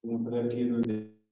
Siempre aquí donde...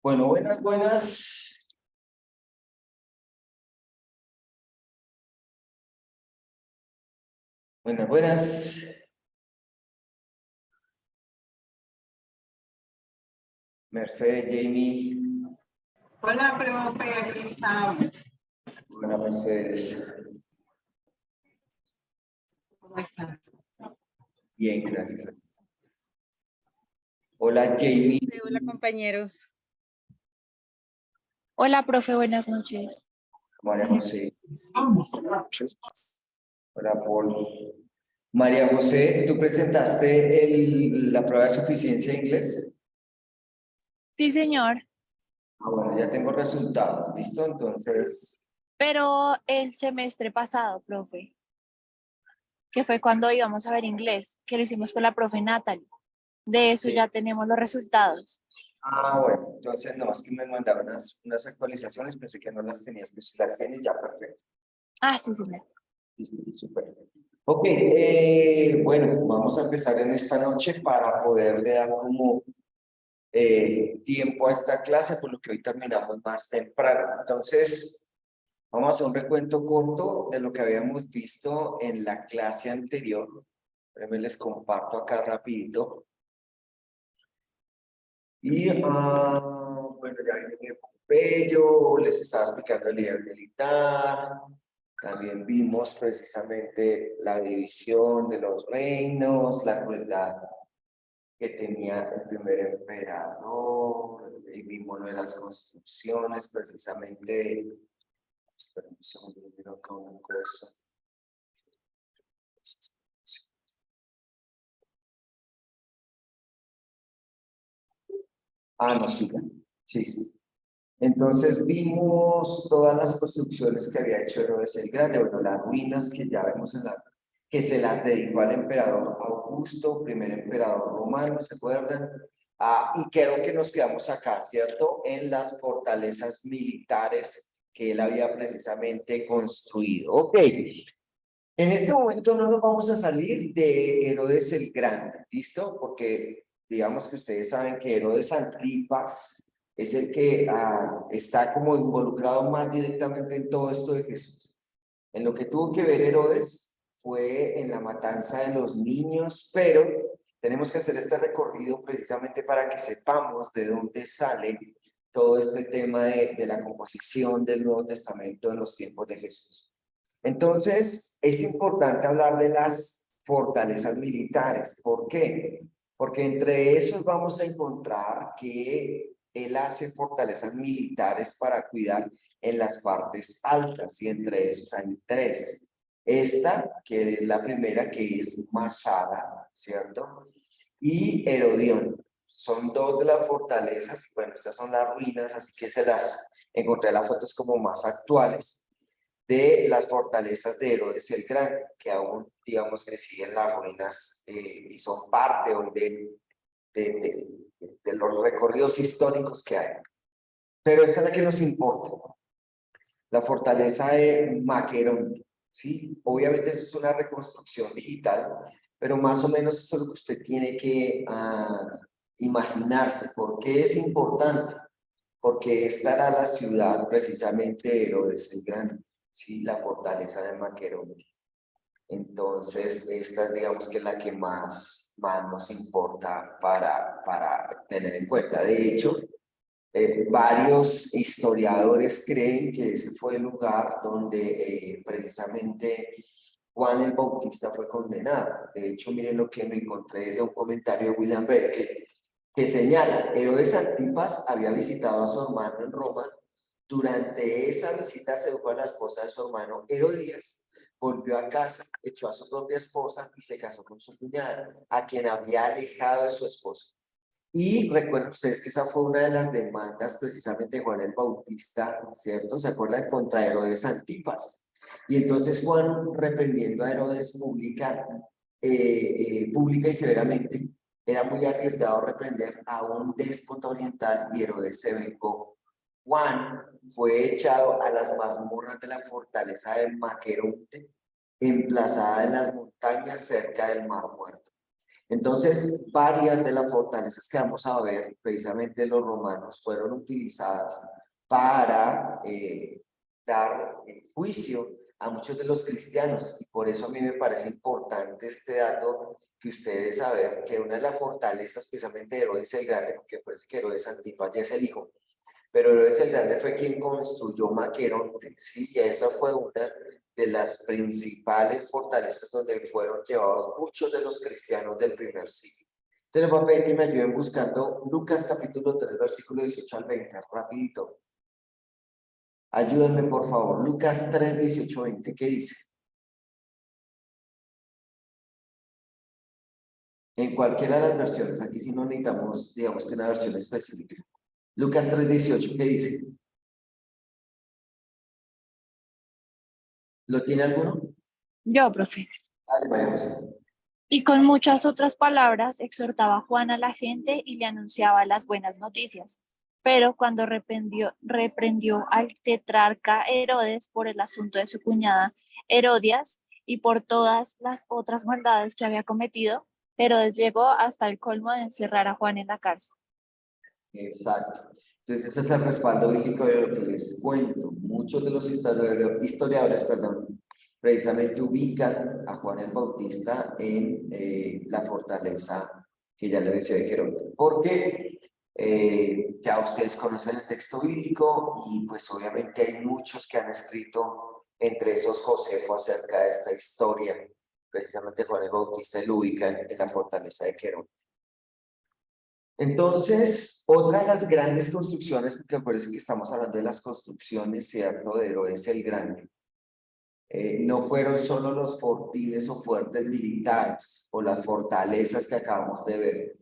Bueno, buenas, buenas. Buenas, buenas. Mercedes, Jamie. Hola, profe, aquí estamos. Buenas, Mercedes. ¿Cómo estás? Bien, gracias. Hola, Jamie. Hola, compañeros. Hola, profe, buenas noches. María José. Hola, Paul. María José, ¿tú presentaste la prueba de suficiencia de inglés? Sí, señor, Bueno, ya tengo resultados, ¿listo? Entonces, pero el semestre pasado, profe. que fue cuando íbamos a ver inglés, que lo hicimos con la profe Natalie. De eso Sí. ya tenemos los resultados. Ah, bueno, entonces no, es que me mandaron unas actualizaciones, pensé que no las tenías, pues si las tienes ya, perfecto. Ah, sí, señor. Listo, súper. Ok, bueno, vamos a empezar en esta noche para poderle dar como tiempo a esta clase, por lo que hoy terminamos más temprano. Entonces, vamos a hacer un recuento corto de lo que habíamos visto en la clase anterior. Déjenme les comparto acá rapidito. Y, bueno, ya vimos Pompeyo, les estaba explicando el líder militar. También vimos precisamente la división de los reinos, la crueldad que tenía el primer emperador, y vimos lo de las construcciones, precisamente. Espera un segundo, miro acá una cosa. Ah, no, sí, sí, sí. Entonces vimos todas las construcciones que había hecho Herodes el Grande, bueno, las ruinas que ya vemos en la que se las dedicó al emperador Augusto, primer emperador romano, ¿se acuerdan? Y creo que nos quedamos acá, ¿cierto? En las fortalezas militares que él había precisamente construido. Ok, en este momento no nos vamos a salir de Herodes el Grande, ¿listo? Porque digamos que ustedes saben que Herodes Antipas es el que está como involucrado más directamente en todo esto de Jesús. En lo que tuvo que ver Herodes fue en la matanza de los niños, pero tenemos que hacer este recorrido precisamente para que sepamos de dónde sale todo este tema de la composición del Nuevo Testamento en los tiempos de Jesús. Entonces, es importante hablar de las fortalezas militares. ¿Por qué? Porque entre esos vamos a encontrar que él hace fortalezas militares para cuidar en las partes altas, y entre esos hay tres. Esta, que es la primera, que es Masada, ¿cierto? Y Herodión. Son dos de las fortalezas, y bueno, estas son las ruinas, así que se las encontré las fotos como más actuales de las fortalezas de Herodes el Grande, que aún, digamos, que siguen las ruinas y son parte hoy de los recorridos históricos que hay. Pero esta es la que nos importa, la fortaleza de Maqueronte, ¿sí? Obviamente eso es una reconstrucción digital, pero más o menos esto es lo que usted tiene que imaginarse. ¿Por qué es importante? Porque esta era la ciudad precisamente de Herodes el Grande, ¿sí? La fortaleza de Maqueronte. Entonces, esta digamos que es la que más nos importa para tener en cuenta. De hecho, varios historiadores creen que ese fue el lugar donde precisamente Juan el Bautista fue condenado. De hecho, miren lo que me encontré de un comentario de William Berkeley, que señala: Herodes Antipas había visitado a su hermano en Roma. Durante esa visita sedujo a la esposa de su hermano Herodías, volvió a casa, echó a su propia esposa y se casó con su cuñada, a quien había alejado de su esposo. Y recuerden ustedes que esa fue una de las demandas precisamente de Juan el Bautista, ¿cierto? ¿Se acuerdan? Contra Herodes Antipas. Y entonces Juan, reprendiendo a Herodes pública y severamente, era muy arriesgado reprender a un déspota oriental, y Herodes se vengó. Juan fue echado a las mazmorras de la fortaleza de Maqueronte, emplazada en las montañas cerca del Mar Muerto. Entonces, varias de las fortalezas que vamos a ver, precisamente los romanos, fueron utilizadas para dar juicio a muchos de los cristianos, y por eso a mí me parece importante este dato que ustedes saber, que una de las fortalezas precisamente de Herodes el Grande, porque parece que Herodes Antipas ya es el hijo, pero Herodes el Grande fue quien construyó Maqueronte, ¿sí? Y esa fue una de las principales fortalezas donde fueron llevados muchos de los cristianos del primer siglo. Entonces les voy a pedir que me ayuden buscando Lucas capítulo 3, versículo 18 al 20, rapidito. Ayúdenme por favor, Lucas 3, 18, 20, ¿qué dice? En cualquiera de las versiones, aquí sí no necesitamos, digamos que una versión específica. Lucas 3, 18, ¿qué dice? ¿Lo tiene alguno? Yo, profe. Dale, María José. Y con muchas otras palabras exhortaba a Juan a la gente y le anunciaba las buenas noticias. Pero cuando reprendió al tetrarca Herodes por el asunto de su cuñada Herodias y por todas las otras maldades que había cometido, Herodes llegó hasta el colmo de encerrar a Juan en la cárcel. Exacto. Entonces, ese es el respaldo bíblico de lo que les cuento. Muchos de los historiadores, perdón, precisamente ubican a Juan el Bautista en la fortaleza que ya le decía de Queronte. Porque ya ustedes conocen el texto bíblico y pues obviamente hay muchos que han escrito, entre esos Josefo, acerca de esta historia. Precisamente Juan el Bautista lo ubica en la fortaleza de Queronte. Entonces, otra de las grandes construcciones, porque me parece que estamos hablando de las construcciones, ¿cierto?, de Herodes el Grande, no fueron solo los fortines o fuertes militares o las fortalezas que acabamos de ver.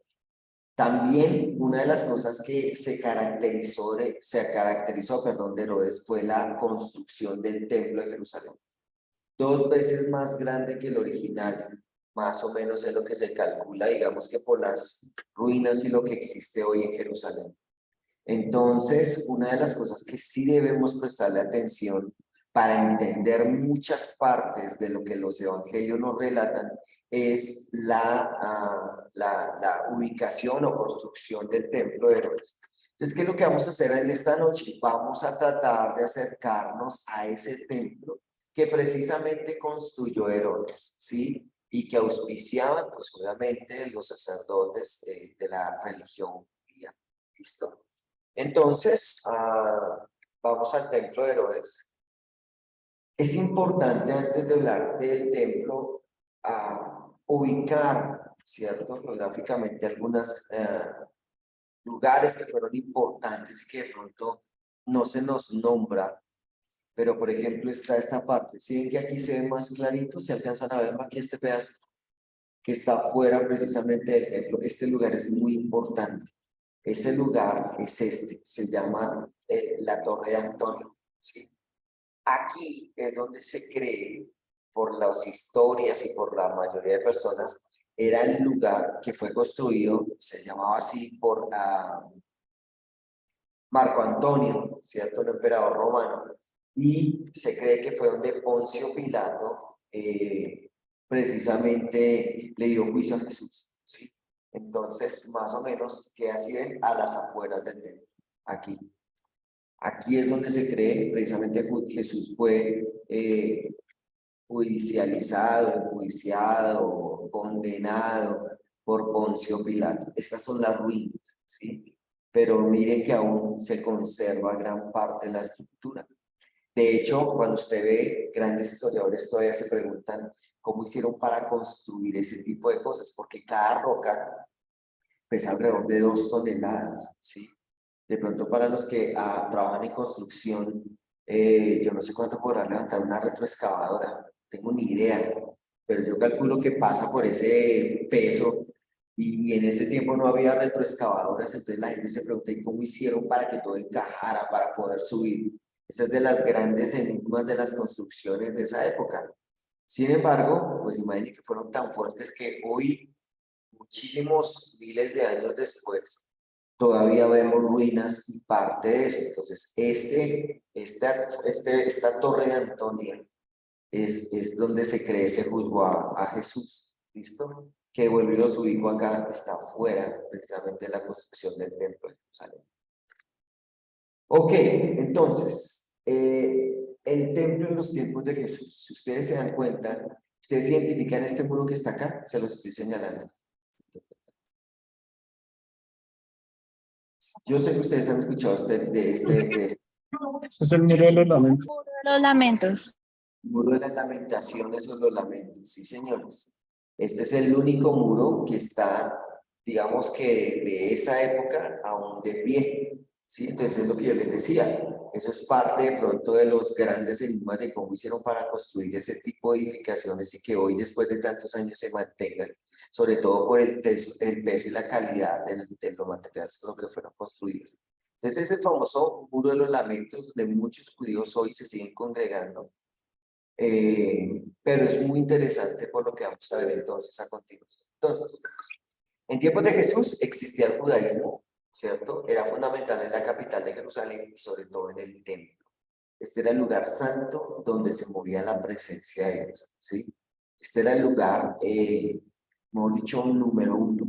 También una de las cosas que se caracterizó de Herodes fue la construcción del Templo de Jerusalén. 2 veces más grande que el original, más o menos es lo que se calcula, digamos que por las ruinas y lo que existe hoy en Jerusalén. Entonces, una de las cosas que sí debemos prestarle atención para entender muchas partes de lo que los evangelios nos relatan es la ubicación o construcción del templo de Herodes. Entonces, ¿qué es lo que vamos a hacer en esta noche? Vamos a tratar de acercarnos a ese templo que precisamente construyó Herodes, ¿sí? Y que auspiciaban, pues obviamente, los sacerdotes de la religión judía. ¿Listo? Entonces, vamos al templo de Herodes. Es importante, antes de hablar del templo, ubicar, ¿cierto?, geográficamente algunos lugares que fueron importantes y que de pronto no se nos nombra. Pero, por ejemplo, está esta parte. ¿Sí ven que aquí se ve más clarito? ¿Se alcanzan a ver aquí este pedazo que está fuera precisamente del templo? Este lugar es muy importante. Ese lugar es este, se llama la Torre de Antonio, ¿sí? Aquí es donde se cree, por las historias y por la mayoría de personas, era el lugar que fue construido, se llamaba así por Marco Antonio, ¿cierto?, el emperador romano, y se cree que fue donde Poncio Pilato precisamente le dio juicio a Jesús, ¿sí? Entonces, más o menos, queda así a las afueras del templo, aquí. Aquí es donde se cree precisamente que Jesús fue judicializado, enjuiciado, condenado por Poncio Pilato. Estas son las ruinas, ¿sí? Pero miren que aún se conserva gran parte de la estructura. De hecho, cuando usted ve, grandes historiadores todavía se preguntan cómo hicieron para construir ese tipo de cosas, porque cada roca pesa alrededor de 2 toneladas, ¿sí? De pronto para los que trabajan en construcción, yo no sé cuánto podrá levantar una retroexcavadora, no tengo ni idea, pero yo calculo que pasa por ese peso y en ese tiempo no había retroexcavadoras, entonces la gente se pregunta ¿y cómo hicieron para que todo encajara, para poder subir? Esa es de las grandes enigmas de las construcciones de esa época. Sin embargo, pues imaginen que fueron tan fuertes que hoy, muchísimos miles de años después, todavía vemos ruinas y parte de eso. Entonces, esta torre de Antonia es donde se cree se juzgó a Jesús, ¿listo? Que vuelvo y los ubico acá, está fuera precisamente de la construcción del templo de Jerusalén. Ok, entonces, el templo en los tiempos de Jesús, si ustedes se dan cuenta, ustedes identifican este muro que está acá, se los estoy señalando. Yo sé que ustedes han escuchado de este Ese es el muro de los lamentos. Los lamentos. muro de las lamentaciones o los lamentos, sí, señores. Este es el único muro que está, digamos que de esa época aún de pie, ¿sí? Entonces es lo que yo les decía, eso es parte de pronto de los grandes enigmas de cómo hicieron para construir ese tipo de edificaciones y que hoy, después de tantos años, se mantengan, sobre todo por el peso y la calidad de los materiales con los que fueron construidos. Entonces es el famoso muro de los lamentos, donde muchos judíos hoy se siguen congregando. pero es muy interesante por lo que vamos a ver entonces a continuación. Entonces, en tiempos de Jesús existía el judaísmo, ¿cierto? Era fundamental en la capital de Jerusalén y sobre todo en el templo. Este era el lugar santo donde se movía la presencia de Dios, ¿sí? Este era el lugar, mejor dicho, número uno.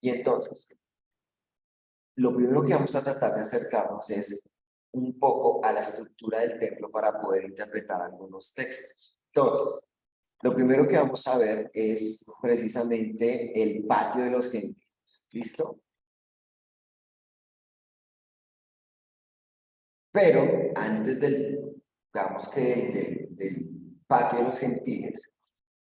Y entonces, lo primero que vamos a tratar de acercarnos es un poco a la estructura del templo para poder interpretar algunos textos. Entonces, lo primero que vamos a ver es precisamente el patio de los gentiles. ¿Listo? Pero antes digamos que del patio de los gentiles,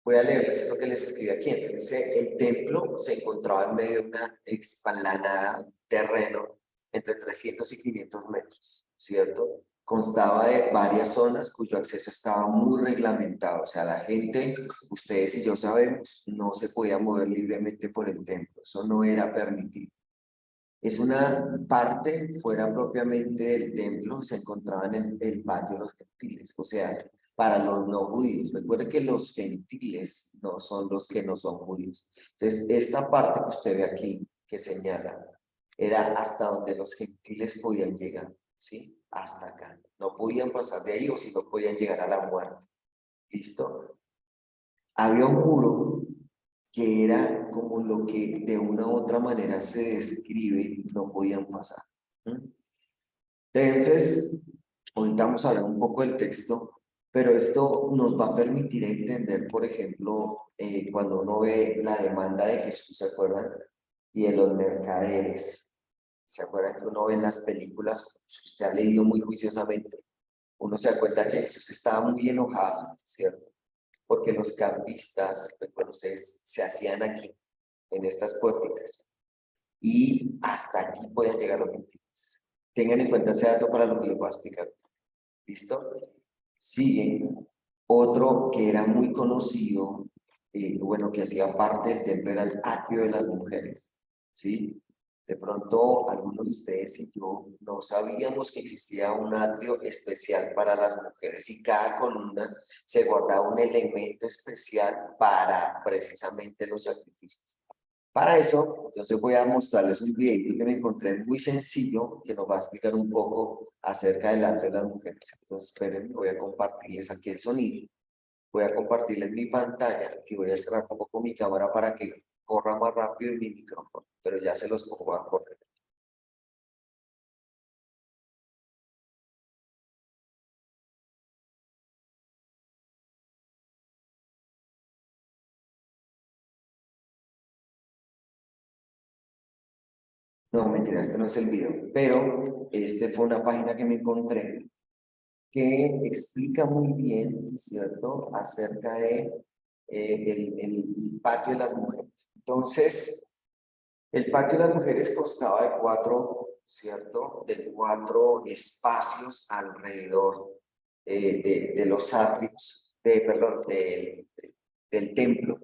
voy a leerles eso que les escribí aquí. Entonces dice, el templo se encontraba en medio de una explanada, terreno, entre 300 y 500 metros, ¿cierto? Constaba de varias zonas cuyo acceso estaba muy reglamentado. O sea, la gente, ustedes y yo sabemos, no se podía mover libremente por el templo. Eso no era permitido. Es una parte fuera propiamente del templo, se encontraba en el patio de los gentiles, o sea, para los no judíos. Recuerde que los gentiles no son los que no son judíos. Entonces, esta parte que usted ve aquí, que señala, era hasta donde los gentiles podían llegar, ¿sí? Hasta acá. No podían pasar de ahí o si no podían llegar a la muerte. ¿Listo? Había un muro que era como lo que de una u otra manera se describe, no podían pasar. Entonces, ahorita vamos a hablar un poco del texto, pero esto nos va a permitir entender, por ejemplo, cuando uno ve la demanda de Jesús, ¿se acuerdan? Y de los mercaderes. ¿Se acuerdan que uno ve en las películas? Si usted ha leído muy juiciosamente, uno se da cuenta que Jesús estaba muy enojado, ¿cierto? Porque los campistas, recuerden ustedes, se hacían aquí, en estas puertas, y hasta aquí pueden llegar los gentiles. Tengan en cuenta ese dato para lo que les voy a explicar. ¿Listo? Sigue otro que era muy conocido, bueno, que hacía parte del templo, era el atrio de las mujeres, ¿sí? De pronto, algunos de ustedes y yo no sabíamos que existía un atrio especial para las mujeres y cada columna se guardaba un elemento especial para precisamente los sacrificios. Para eso, entonces voy a mostrarles un video que me encontré muy sencillo que nos va a explicar un poco acerca del atrio de las mujeres. Entonces, esperen, voy a compartirles aquí el sonido. Voy a compartirles mi pantalla y voy a cerrar un poco mi cámara para que corra más rápido mi micrófono, pero ya se los pongo a correr. No, mentira, este no es el video, pero este fue una página que me encontré que explica muy bien, ¿cierto?, acerca de el patio de las mujeres. Entonces, el patio de las mujeres constaba de cuatro, ¿cierto?, de cuatro espacios alrededor de los atrios, perdón, del templo.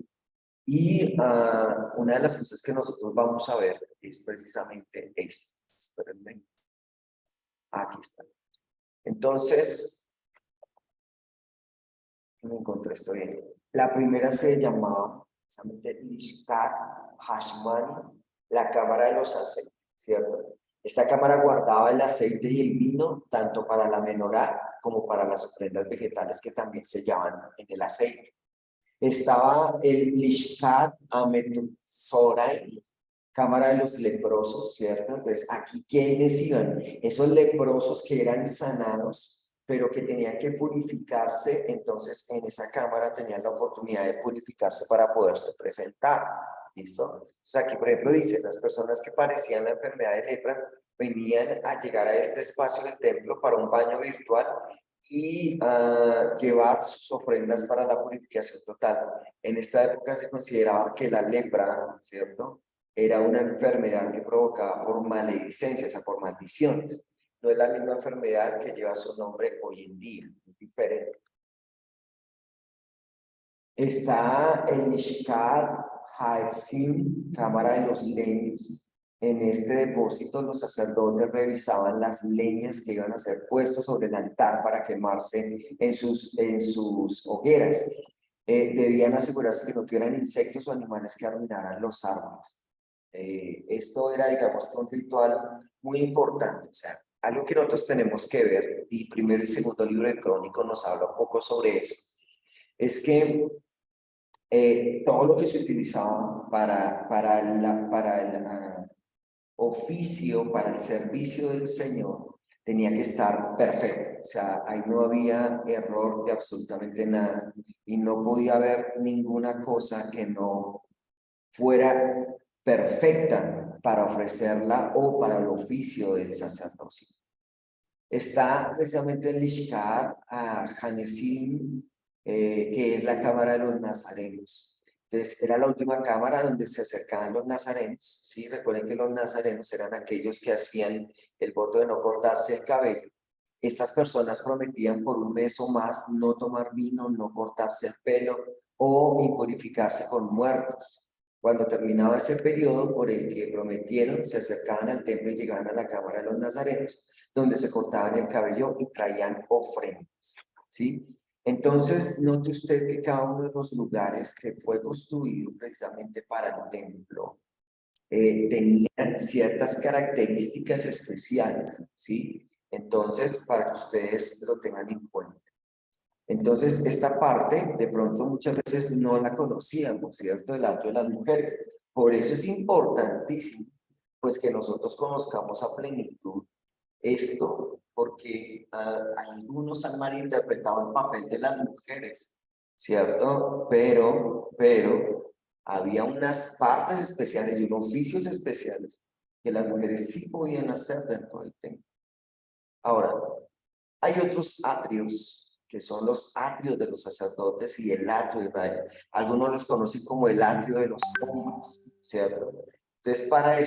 Y una de las cosas que nosotros vamos a ver es precisamente esto. Espérenme. Aquí está. Entonces, me encontré esto bien. La primera se llamaba precisamente Lishkat Hashmani, la cámara de los aceites, ¿cierto? Esta cámara guardaba el aceite y el vino tanto para la menorá como para las ofrendas vegetales que también se sellaban en el aceite. Estaba el Lishkat Ametzorai, cámara de los leprosos, ¿cierto? Entonces, aquí, ¿quiénes iban? Esos leprosos que eran sanados, pero que tenían que purificarse, entonces en esa cámara tenían la oportunidad de purificarse para poderse presentar, ¿listo? Entonces aquí, por ejemplo, dice, las personas que padecían la enfermedad de lepra venían a llegar a este espacio del templo para un baño virtual y llevar sus ofrendas para la purificación total. En esta época se consideraba que la lepra, ¿cierto?, era una enfermedad que provocaba por maledicencia, o sea, por maldiciones. No es la misma enfermedad que lleva su nombre hoy en día, es diferente. Está el Ishkar Haetzim, cámara de los leños. En este depósito los sacerdotes revisaban las leñas que iban a ser puestas sobre el altar para quemarse en sus hogueras. Debían asegurarse que no tuvieran insectos o animales que arruinaran los árboles. Esto era, digamos, un ritual muy importante, o sea, algo que nosotros tenemos que ver, y primero y segundo libro de Crónicos nos habla un poco sobre eso, es que todo lo que se utilizaba para el oficio, para el servicio del Señor, tenía que estar perfecto, o sea, ahí no había error de absolutamente nada, y no podía haber ninguna cosa que no fuera perfecta para ofrecerla o para el oficio del sacerdocio. Está precisamente el Lishkat a Hanesim, que es la cámara de los nazarenos. Entonces, era la última cámara donde se acercaban los nazarenos. ¿Sí? Recuerden que los nazarenos eran aquellos que hacían el voto de no cortarse el cabello. Estas personas prometían por un mes o más no tomar vino, no cortarse el pelo o impurificarse con muertos. Cuando terminaba ese periodo por el que prometieron, se acercaban al templo y llegaban a la cámara de los nazarenos, donde se cortaban el cabello y traían ofrendas, ¿sí? Entonces, note usted que cada uno de los lugares que fue construido precisamente para el templo tenían ciertas características especiales, ¿sí? Entonces, para que ustedes lo tengan en cuenta. Entonces, esta parte, de pronto, muchas veces no la conocíamos, ¿cierto? El acto de las mujeres. Por eso es importantísimo, pues, que nosotros conozcamos a plenitud esto, porque algunos han malinterpretado el papel de las mujeres, ¿cierto? Pero había unas partes especiales y unos oficios especiales que las mujeres sí podían hacer dentro del templo. Ahora, hay otros atrios, que son los atrios de los sacerdotes y el atrio de Israel. Algunos los conocen como el atrio de los hombres, ¿cierto? Entonces, para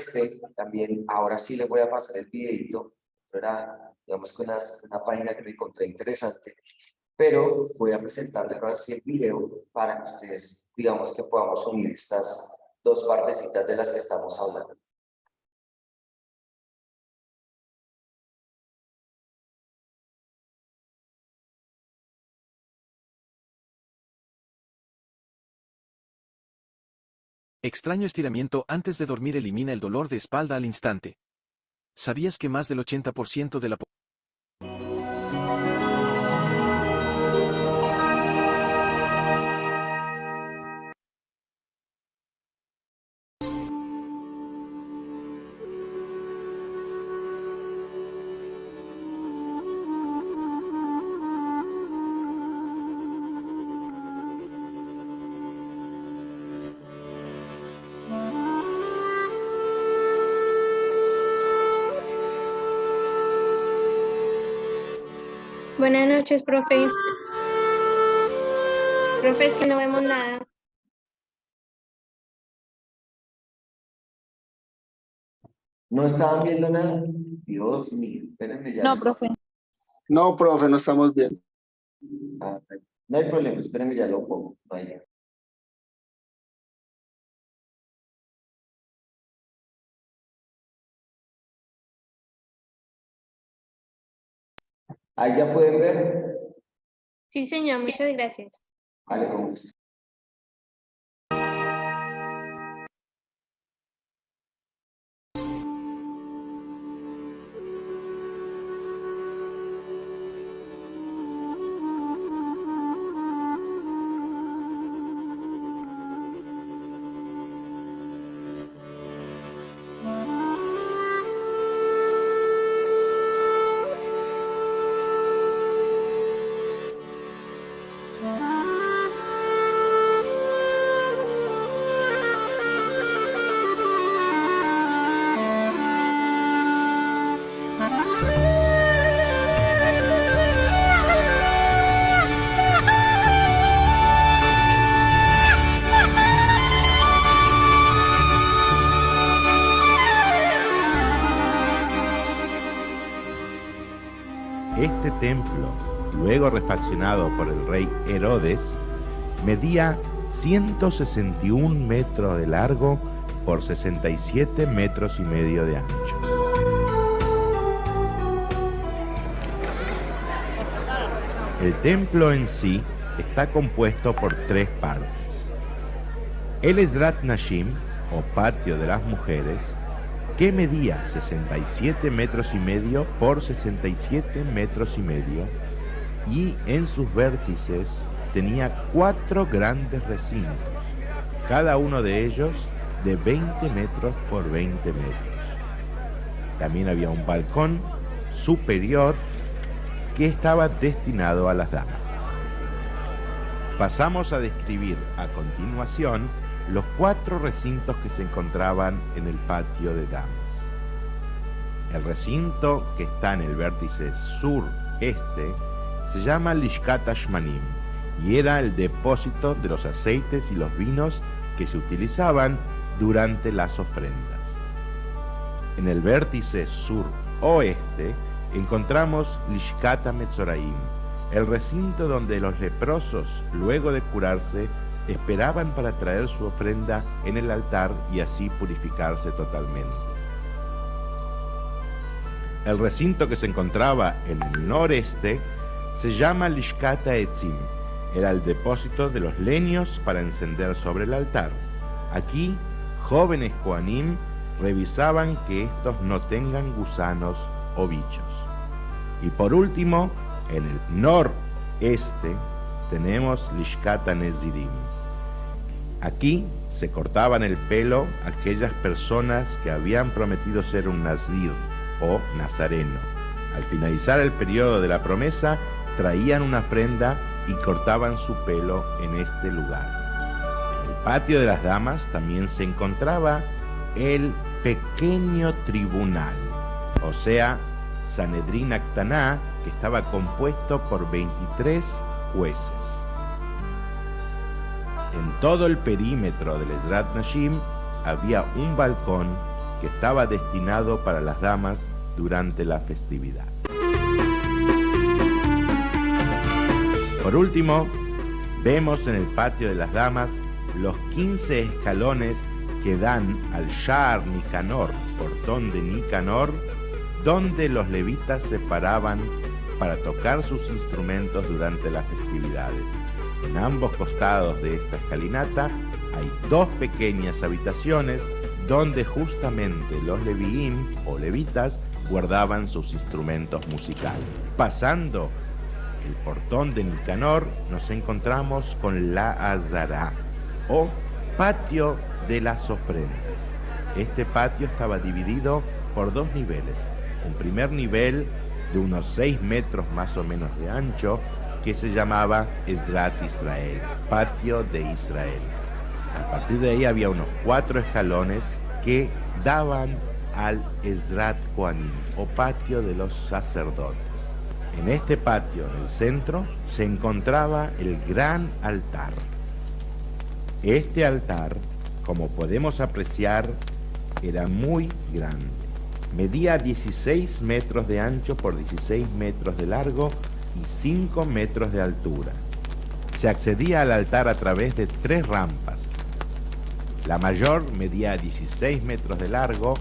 también, ahora sí les voy a pasar el videito. Esto era, digamos, que una página que me encontré interesante, pero voy a presentarles ahora sí el video para que ustedes, digamos, que podamos unir estas dos partecitas de las que estamos hablando. Extraño estiramiento antes de dormir elimina el dolor de espalda al instante. ¿Sabías que más del 80% de la Buenas noches, profe. Profe, es que no vemos nada. ¿No estaban viendo nada? Dios mío, espérenme ya. No, profe. No, profe, no estamos viendo. No hay problema, espérenme ya lo pongo. Vaya. Ahí ya pueden ver. Sí, señor, muchas gracias. Vale, con gusto. Este templo, luego refaccionado por el rey Herodes, medía 161 metros de largo por 67 metros y medio de ancho. El templo en sí está compuesto por 3 partes. El Ezrat Nashim, o patio de las mujeres, que medía 67 metros y medio por 67 metros y medio, y en sus vértices tenía 4 grandes recintos, cada uno de ellos de 20 metros por 20 metros. También había un balcón superior que estaba destinado a las damas. Pasamos a describir a continuación los 4 recintos que se encontraban en el patio de damas. El recinto que está en el vértice sur-este se llama Lishkat Ashmanim y era el depósito de los aceites y los vinos que se utilizaban durante las ofrendas. En el vértice sur-oeste encontramos Lishkat HaMetzoraim, el recinto donde los leprosos, luego de curarse, esperaban para traer su ofrenda en el altar y así purificarse totalmente. El recinto que se encontraba en el noreste se llama Lishkat HaEtzim, era el depósito de los leños para encender sobre el altar. Aquí, jóvenes Kohanim revisaban que estos no tengan gusanos o bichos. Y por último, en el noreste tenemos Lishkat HaNezirim. Aquí se cortaban el pelo aquellas personas que habían prometido ser un nazir o nazareno. Al finalizar el periodo de la promesa, traían una ofrenda y cortaban su pelo en este lugar. En el patio de las damas también se encontraba el pequeño tribunal, o sea, Sanedrín Aktaná, que estaba compuesto por 23 jueces. En todo el perímetro del Ezrat Nashim había un balcón que estaba destinado para las damas durante la festividad. Por último, vemos en el patio de las damas los 15 escalones que dan al Sha'ar Nicanor, portón de Nicanor, donde los levitas se paraban para tocar sus instrumentos durante las festividades. En ambos costados de esta escalinata hay 2 pequeñas habitaciones donde justamente los leviim o levitas guardaban sus instrumentos musicales. Pasando el portón de Nicanor nos encontramos con la Azara o patio de las ofrendas. Este patio estaba dividido por 2 niveles. Un primer nivel de unos 6 metros más o menos de ancho que se llamaba Ezrat Israel, patio de Israel. A partir de ahí había unos 4 escalones que daban al Ezrat Kohanim o patio de los sacerdotes. En este patio, en el centro, se encontraba el gran altar. Este altar, como podemos apreciar, era muy grande. Medía 16 metros de ancho por 16 metros de largo y 5 metros de altura. Se accedía al altar a través de 3 rampas. La mayor medía 16 metros de largo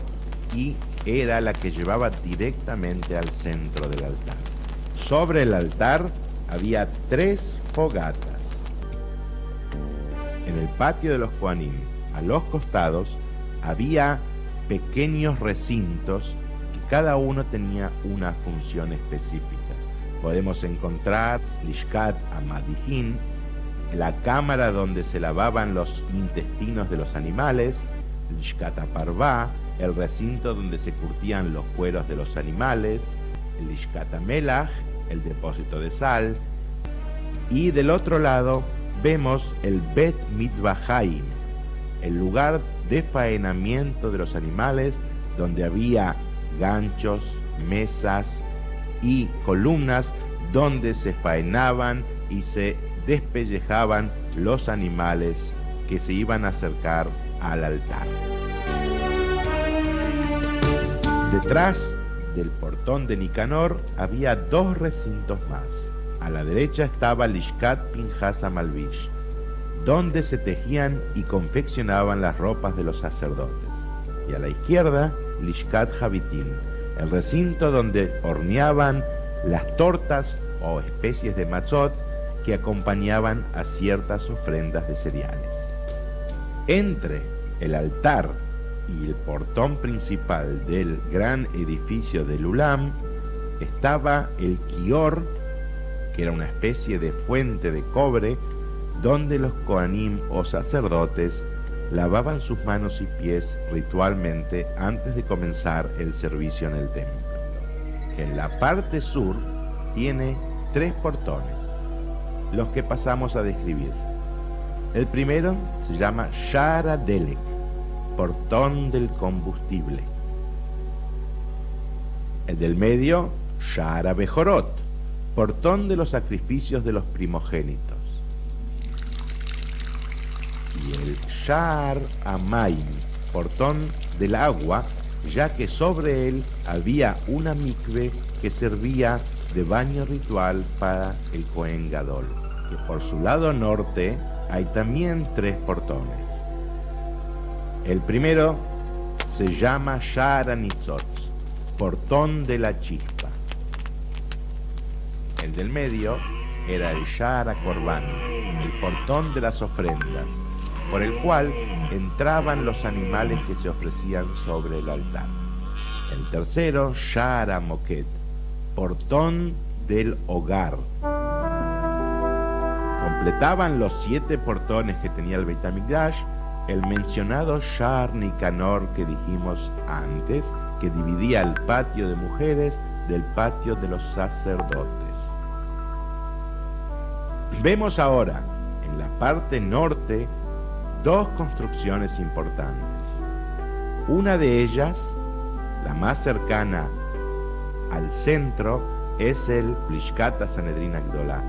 y era la que llevaba directamente al centro del altar. Sobre el altar había 3 fogatas. En el patio de los Kohanim, a los costados, había pequeños recintos que cada uno tenía una función específica. Podemos encontrar Lishkat HaMadihin, la cámara donde se lavaban los intestinos de los animales, Lishkat HaParvá, el recinto donde se curtían los cueros de los animales, el Lishkat HaMelach, el depósito de sal, y del otro lado vemos el Bet Mitbahaim, el lugar de faenamiento de los animales, donde había ganchos, mesas y columnas donde se faenaban y se despellejaban los animales que se iban a acercar al altar. Detrás del portón de Nicanor había 2 recintos más. A la derecha estaba Lishkat Pinjas HaMalvish, donde se tejían y confeccionaban las ropas de los sacerdotes. Y a la izquierda, Lishkat Habitim, el recinto donde horneaban las tortas o especies de matzot que acompañaban a ciertas ofrendas de cereales. Entre el altar y el portón principal del gran edificio del Ulam estaba el Kior, que era una especie de fuente de cobre donde los Kohanim o sacerdotes lavaban sus manos y pies ritualmente antes de comenzar el servicio en el templo. En la parte sur tiene 3 portones, los que pasamos a describir. El primero se llama Shara Delek, portón del combustible. El del medio, Shara Bejorot, portón de los sacrificios de los primogénitos. Y el Shar Amaim, portón del agua, ya que sobre él había una mikve que servía de baño ritual para el Kohen Gadol. Y por su lado norte hay también 3 portones. El primero se llama Shar Anitzot, portón de la chispa. El del medio era el Shar Korban, el portón de las ofrendas, por el cual entraban los animales que se ofrecían sobre el altar. El tercero, Shara Moquet, portón del hogar. Completaban los 7 portones que tenía el Beit HaMikdash el mencionado Shar Nicanor que dijimos antes, que dividía el patio de mujeres del patio de los sacerdotes. Vemos ahora en la parte norte 2 construcciones importantes. Una de ellas, la más cercana al centro, es el Lishkat Sanedrin Agdolá,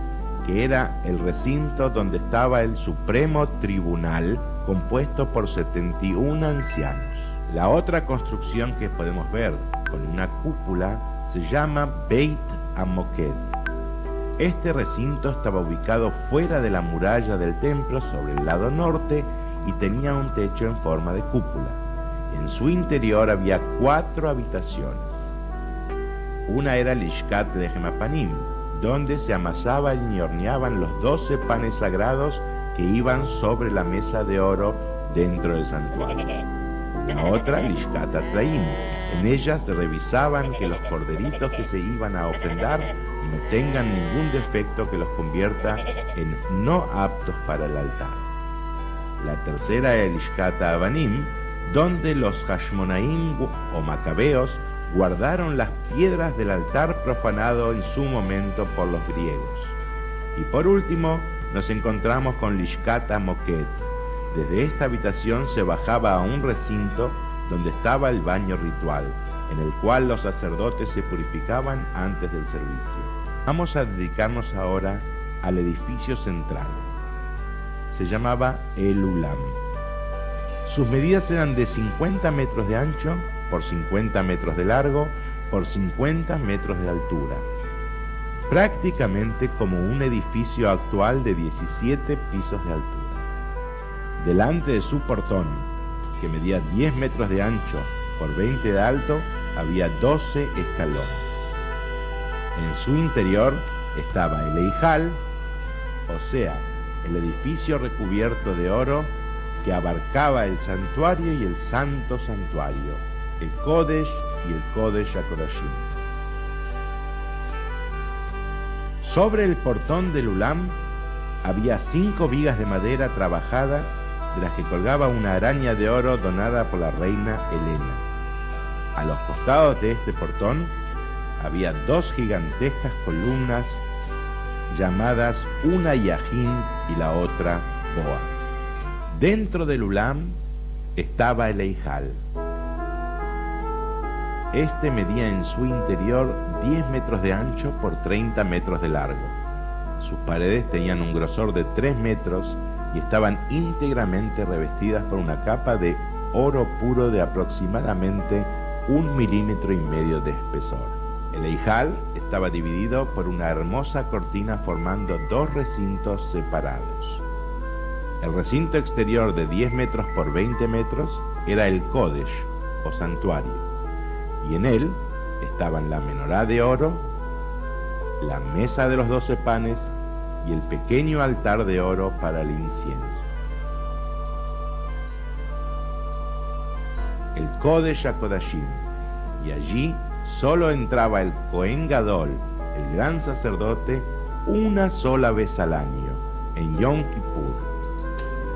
que era el recinto donde estaba el Supremo Tribunal, compuesto por 71 ancianos. La otra construcción que podemos ver con una cúpula se llama Beit HaMoked. Este recinto estaba ubicado fuera de la muralla del templo sobre el lado norte y tenía un techo en forma de cúpula. En su interior había 4 habitaciones. Una era Lishkat Lechem HaPanim, donde se amasaban y horneaban los 12 panes sagrados que iban sobre la mesa de oro dentro del santuario. La otra, Lishkat HaTlaim, en ella se revisaban que los corderitos que se iban a ofrendar no tengan ningún defecto que los convierta en no aptos para el altar. La tercera es Lishkat HaAvanim, donde los Hashmonaim o Macabeos guardaron las piedras del altar profanado en su momento por los griegos. Y por último, nos encontramos con Lishkat HaMoked. Desde esta habitación se bajaba a un recinto donde estaba el baño ritual, en el cual los sacerdotes se purificaban antes del servicio. Vamos a dedicarnos ahora al edificio central. Se llamaba El Ulam. Sus medidas eran de 50 metros de ancho por 50 metros de largo por 50 metros de altura, prácticamente como un edificio actual de 17 pisos de altura. Delante de su portón, que medía 10 metros de ancho por 20 de alto, había 12 escalones. En su interior estaba el Eijal, o sea, el edificio recubierto de oro que abarcaba el santuario y el santo santuario, el Kodesh y el Kodesh HaKodashim. Sobre el portón del Ulam había 5 vigas de madera trabajada, de las que colgaba una araña de oro donada por la reina Helena. A los costados de este portón había 2 gigantescas columnas llamadas una Yajín y la otra Boaz. Dentro del Ulam estaba el Eijal. Este medía en su interior 10 metros de ancho por 30 metros de largo. Sus paredes tenían un grosor de 3 metros y estaban íntegramente revestidas por una capa de oro puro de aproximadamente 1,5 milímetros de espesor. El Eijal estaba dividido por una hermosa cortina formando 2 recintos separados. El recinto exterior de 10 metros por 20 metros era el Kodesh, o santuario, y en él estaban la menorá de oro, la mesa de los 12 panes y el pequeño altar de oro para el incienso. El Kodesh HaKodashim, y allí solo entraba el Kohen Gadol, el gran sacerdote, una sola vez al año, en Yom Kippur.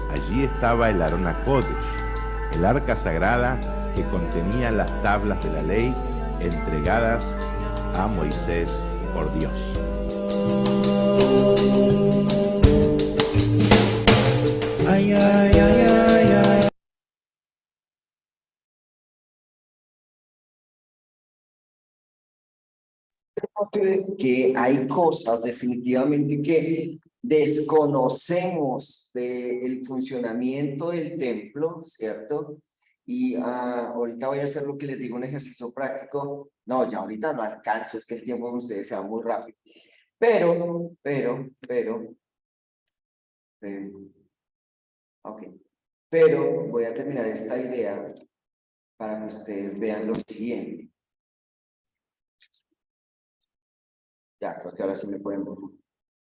Allí estaba el Arón HaKodesh, el arca sagrada que contenía las tablas de la ley entregadas a Moisés por Dios. Ay, ay, ay, ay, ay. Que hay cosas definitivamente que desconocemos del funcionamiento del templo, ¿cierto? Y ahorita voy a hacer lo que les digo, un ejercicio práctico. No, ya ahorita no alcanzo, es que el tiempo con ustedes se va muy rápido. Pero, ok. Pero voy a terminar esta idea para que ustedes vean lo siguiente. Ya, creo que ahora sí me pueden ver.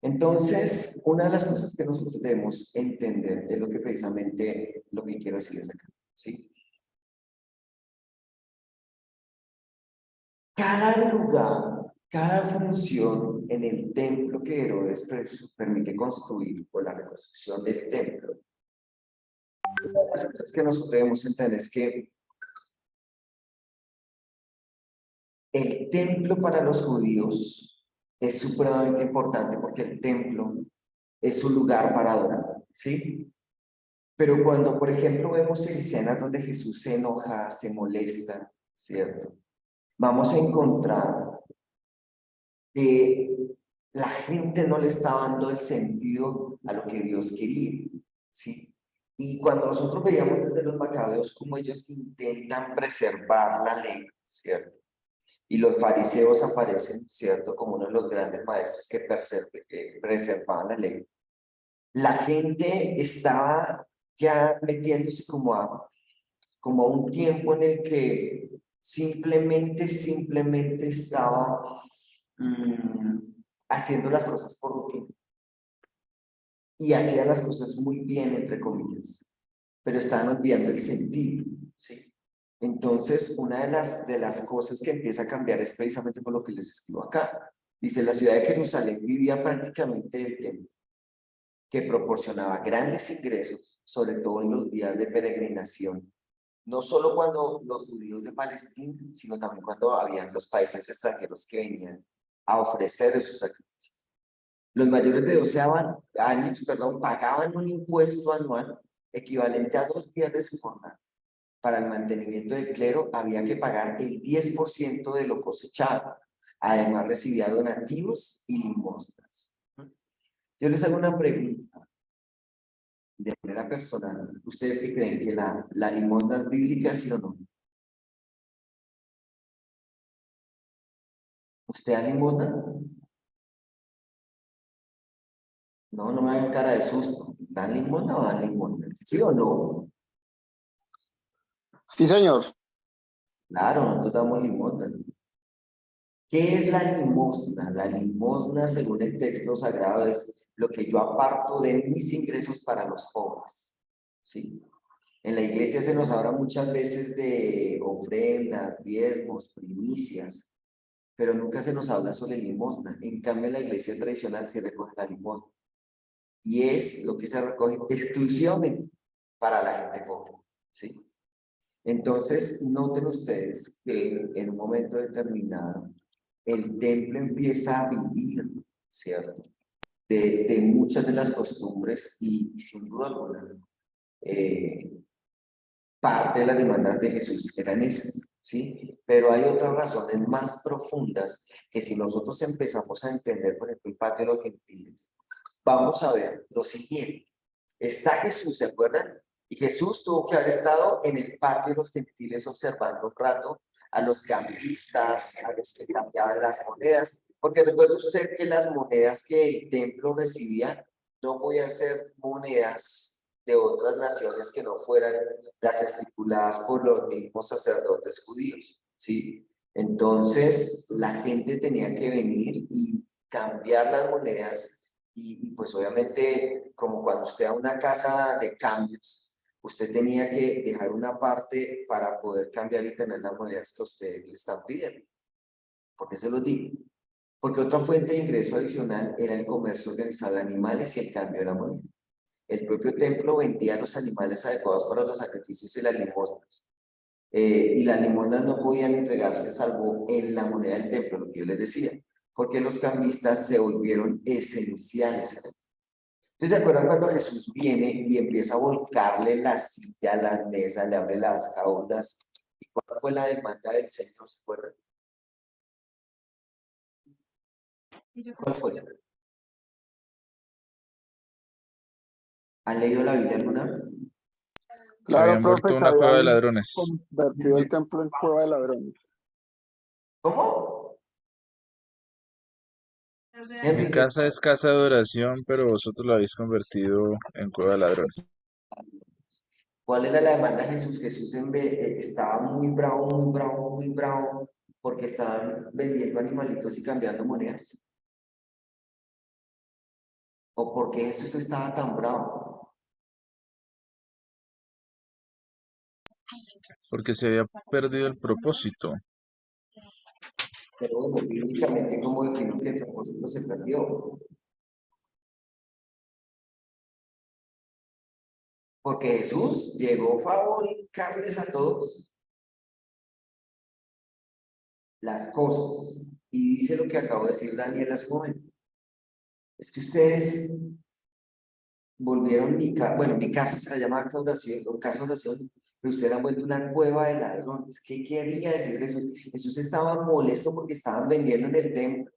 Entonces, una de las cosas que nosotros debemos entender es lo que precisamente lo que quiero decirles acá, ¿sí? Cada lugar, cada función en el templo que Herodes permite construir o la reconstrucción del templo, una de las cosas que nosotros debemos entender es que el templo para los judíos es supremamente importante porque el templo es su lugar para adorar, ¿sí? Pero cuando, por ejemplo, vemos escenas donde Jesús se enoja, se molesta, ¿cierto? Vamos a encontrar que la gente no le está dando el sentido a lo que Dios quería, ¿sí? Y cuando nosotros veíamos desde los macabeos cómo ellos intentan preservar la ley, ¿cierto? Y los fariseos aparecen, ¿cierto? Como uno de los grandes maestros que preservaban la ley. La gente estaba ya metiéndose como a un tiempo en el que simplemente estaba haciendo las cosas por rutina. Y hacían las cosas muy bien, entre comillas, pero estaban olvidando el sentido, ¿sí? Entonces, una de las cosas que empieza a cambiar es precisamente por lo que les escribo acá. Dice, la ciudad de Jerusalén vivía prácticamente del templo, que proporcionaba grandes ingresos, sobre todo en los días de peregrinación. No solo cuando los judíos de Palestina, sino también cuando habían los países extranjeros que venían a ofrecer sus sacrificios. Los mayores de 12 años, pagaban un impuesto anual equivalente a 2 días de su jornada. Para el mantenimiento del clero había que pagar el 10% de lo cosechado. Además recibía donativos y limosnas. Yo les hago una pregunta de manera personal. ¿Ustedes qué creen? ¿Que la limosna es bíblica, sí o no? ¿Usted da limosna? No, no me hagan cara de susto. ¿Dan limosna o dan limosna? ¿Sí o no? Sí, señor. Claro, nosotros damos limosna. ¿Qué es la limosna? La limosna, según el texto sagrado, es lo que yo aparto de mis ingresos para los pobres. ¿Sí? En la iglesia se nos habla muchas veces de ofrendas, diezmos, primicias, pero nunca se nos habla sobre limosna. En cambio, en la iglesia tradicional se recoge la limosna. Y es lo que se recoge exclusivamente para la gente pobre. ¿Sí? Entonces, noten ustedes que en un momento determinado el templo empieza a vivir, ¿cierto? De muchas de las costumbres y sin duda alguna, parte de las demandas de Jesús eran esas, ¿sí? Pero hay otras razones más profundas que si nosotros empezamos a entender, por ejemplo, el patio de los gentiles, vamos a ver lo siguiente. Está Jesús, ¿se acuerdan? Y Jesús tuvo que haber estado en el patio de los gentiles observando un rato a los cambistas, a los que cambiaban las monedas, porque recuerde usted que las monedas que el templo recibía no podían ser monedas de otras naciones que no fueran las estipuladas por los mismos sacerdotes judíos, ¿sí? Entonces, la gente tenía que venir y cambiar las monedas y pues obviamente, como cuando usted a una casa de cambios, usted tenía que dejar una parte para poder cambiar y tener las monedas que a usted le están pidiendo. ¿Por qué se los digo? Porque otra fuente de ingreso adicional era el comercio organizado de animales y el cambio de la moneda. El propio templo vendía los animales adecuados para los sacrificios y las limosnas. Y las limosnas no podían entregarse salvo en la moneda del templo, lo que yo les decía, porque los cambistas se volvieron esenciales en el. Entonces, ¿se acuerdan cuando Jesús viene y empieza a volcarle la silla, las mesas, le abre las jaulas? ¿Y cuál fue la demanda del Señor? ¿Se acuerdan? ¿Cuál fue? ¿Han leído la Biblia alguna vez? Claro, Habían profe, vuelto que una cueva de habían ladrones. convertido el templo en cueva de ladrones. ¿Cómo? Mi Henry, casa es casa de oración, pero vosotros la habéis convertido en cueva de ladrones. ¿cuál era la demanda de Jesús? Jesús estaba muy bravo, porque estaban vendiendo animalitos y cambiando monedas. ¿O porque Jesús estaba tan bravo? Porque se había perdido el propósito. Pero bueno, bíblicamente, ¿cómo defino que el propósito se perdió? Porque Jesús llegó a fabricarles a todos las cosas. Y dice lo que acabo de decir Daniel hace un momento. Es que ustedes volvieron mi casa se la llama casa de oración, pero ustedes han vuelto una cueva de ladrones. ¿Qué quería decir Jesús? Jesús estaba molesto porque estaban vendiendo en el templo.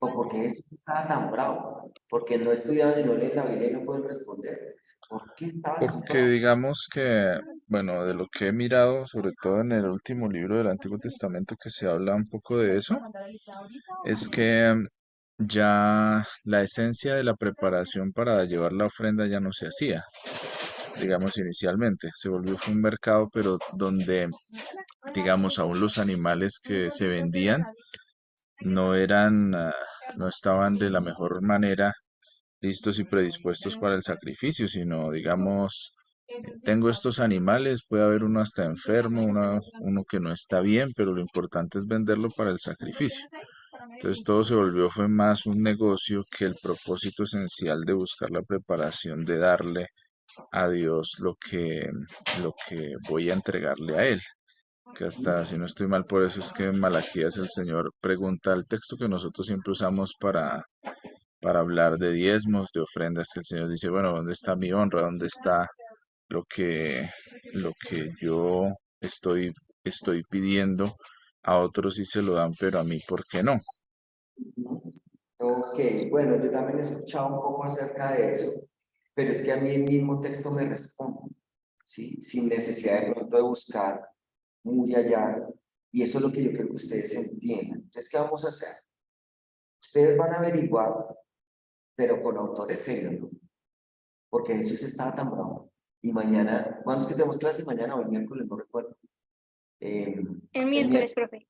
¿O porque Jesús estaba tan bravo? Porque no estudiaban y no leen la Biblia y no pueden responder. ¿Por qué estaba Jesús Porque bravo? digamos que, bueno, de lo que he mirado, sobre todo en el último libro del Antiguo Testamento que se habla un poco de eso, es que ya la esencia de la preparación para llevar la ofrenda ya no se hacía, digamos inicialmente. Se volvió fue un mercado, pero donde, digamos, aún los animales que se vendían no eran, no estaban de la mejor manera listos y predispuestos para el sacrificio, sino, digamos, tengo estos animales, puede haber uno hasta enfermo, uno que no está bien, pero lo importante es venderlo para el sacrificio. Entonces todo se volvió fue más un negocio que el propósito esencial de buscar la preparación de darle a Dios lo que voy a entregarle a Él. Que hasta, si no estoy mal, por eso es que en Malaquías el Señor pregunta el texto que nosotros siempre usamos para hablar de diezmos, de ofrendas, que el Señor dice, bueno, ¿dónde está mi honra? ¿Dónde está lo lo que yo estoy pidiendo? A otros sí se lo dan, pero a mí, ¿por qué no? Ok, bueno, yo también he escuchado un poco acerca de eso, pero es que a mí el mismo texto me responde, ¿sí? Sin necesidad de pronto de buscar muy allá, y eso es lo que yo creo que ustedes entiendan. Entonces, ¿qué vamos a hacer? Ustedes van a averiguar, pero con autores serios, ¿no? Porque Jesús estaba tan bravo. Y mañana, ¿cuándo es que tenemos clase? Mañana o el miércoles, no recuerdo. El miércoles, profe.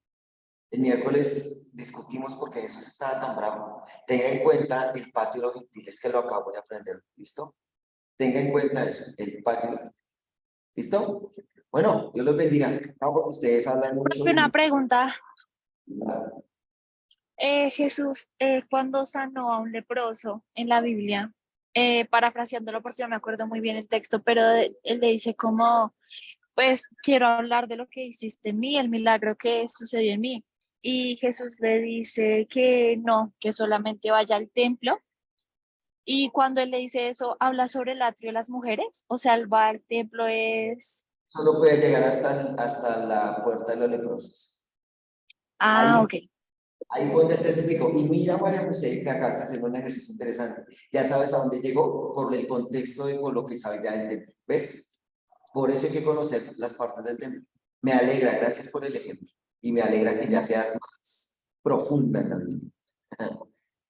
El miércoles discutimos porque Jesús estaba tan bravo. Tenga en cuenta el patio de los gentiles que lo acabo de aprender, ¿listo? Tenga en cuenta eso, el patio de los gentiles. ¿Listo? Bueno, Dios los bendiga. No, porque ustedes hablan mucho. Una pregunta. Jesús, cuando sanó a un leproso en la Biblia, parafraseándolo porque no me acuerdo muy bien el texto, pero él le dice como, pues quiero hablar de lo que hiciste en mí, el milagro que sucedió en mí. Y Jesús le dice que no, que solamente vaya al templo. Y cuando él le dice eso, habla sobre el atrio de las mujeres. O sea, el va al templo es... Solo puede llegar hasta la puerta de los leprosos. Ah, Ahí, ok. ahí fue donde él testificó. Y mira, María José, que acá está haciendo un ejercicio interesante. Ya sabes a dónde llegó por el contexto de con lo que sabe ya del templo. ¿Ves? Por eso hay que conocer las partes del templo. Me alegra, gracias por el ejemplo. Y me alegra que ya seas más profunda en la vida.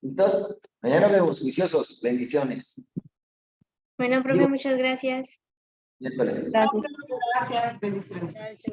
Entonces, Mañana vemos, juiciosos. Bendiciones. Bueno, profe, Digo- muchas gracias. Miércoles. Gracias. Gracias, bendiciones.